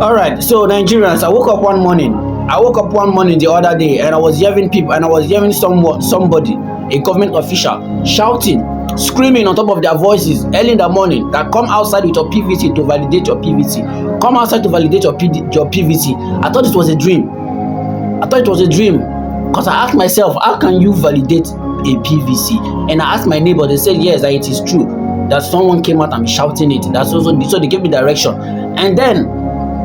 All right, so Nigerians, I woke up one morning. I woke up one morning the other day, and I was hearing people, and I was hearing somebody, a government official, shouting, screaming on top of their voices early in the morning that come outside with your PVC to validate your PVC. Come outside to validate your PVC. I thought it was a dream. I thought it was a dream because I asked myself, how can you validate a PVC? And I asked my neighbor, they said yes, that it is true. That someone came out and shouting it. That's also so they gave me direction. And then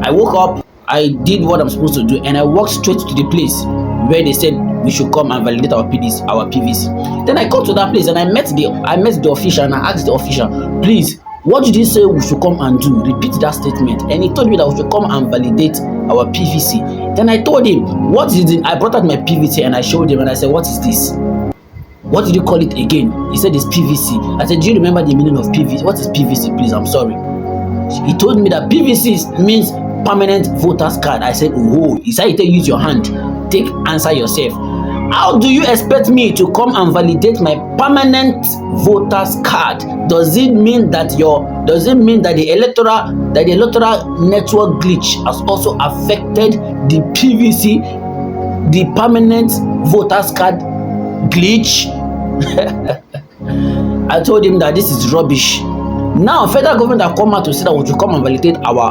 I woke up, I did what I'm supposed to do, and I walked straight to the place where they said we should come and validate our PVC. Then I got to that place and I met the official and I asked the official, please, what did you say we should come and do? Repeat that statement. And he told me that we should come and validate our PVC. Then I told him, what is it? I brought out my PVC and I showed him and I said, what is this? What did you call it again? He said it's PVC. I said, do you remember the meaning of PVC? What is PVC, please? I'm sorry. He told me that PVC means permanent voters card. I said, oh, he said, use your hand. Take, answer yourself. How do you expect me to come and validate my permanent voters card? Does it mean that the electoral network glitch has also affected the PVC, the permanent voters card glitch? I told him that this is rubbish. Now federal government have come out to say that we should come and validate our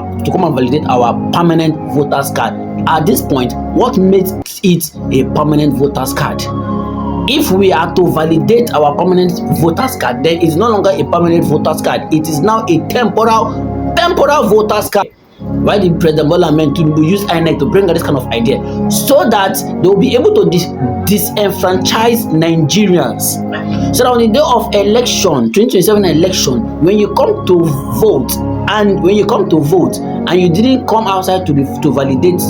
permanent voters card. At this point, what makes it a permanent voters card? If we are to validate our permanent voters card, then it's no longer a permanent voters card. It is now a temporal voters card. Why did President Bola Ahmed Tinubu use INEC to bring out this kind of idea? So that they will be able to disenfranchise Nigerians. So that on the day of election, 2027 election, when you come to vote and you didn't come outside to validate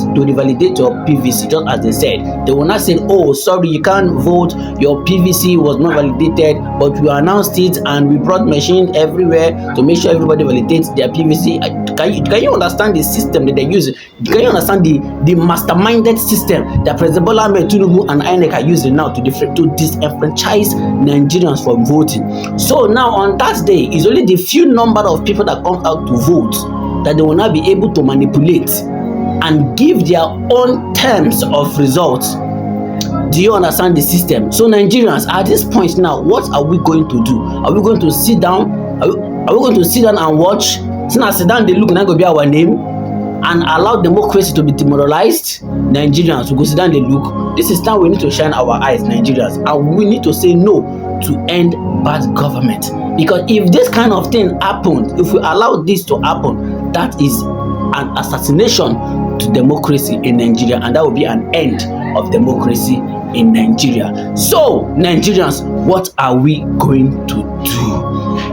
your PVC, just as they said, they will not say, oh, sorry, you can't vote, your PVC was not validated, but we announced it and we brought machines everywhere to make sure everybody validates their PVC. Can you understand the system that they're using? Can you understand the masterminded system that President Bola Ahmed Tinubu and INEC are using now to disenfranchise Nigerians from voting? So now on that day, it's only the few number of people that come out to vote that they will not be able to manipulate and give their own terms of results. Do you understand the system? So Nigerians, at this point now, what are we going to do? Are we going to sit down? Are we going to sit down and watch? Sit down, they look, and go be our name and allow democracy to be demoralized? Nigerians, we go sit down, they look. This is time we need to shine our eyes, Nigerians, and we need to say no to end bad government. Because if this kind of thing happened, if we allow this to happen, that is an assassination to democracy in Nigeria, and that will be an end of democracy in Nigeria. So, Nigerians, what are we going to do?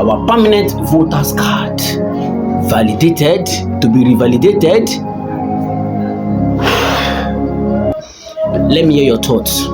Our permanent voters card validated, to be revalidated. Let me hear your thoughts.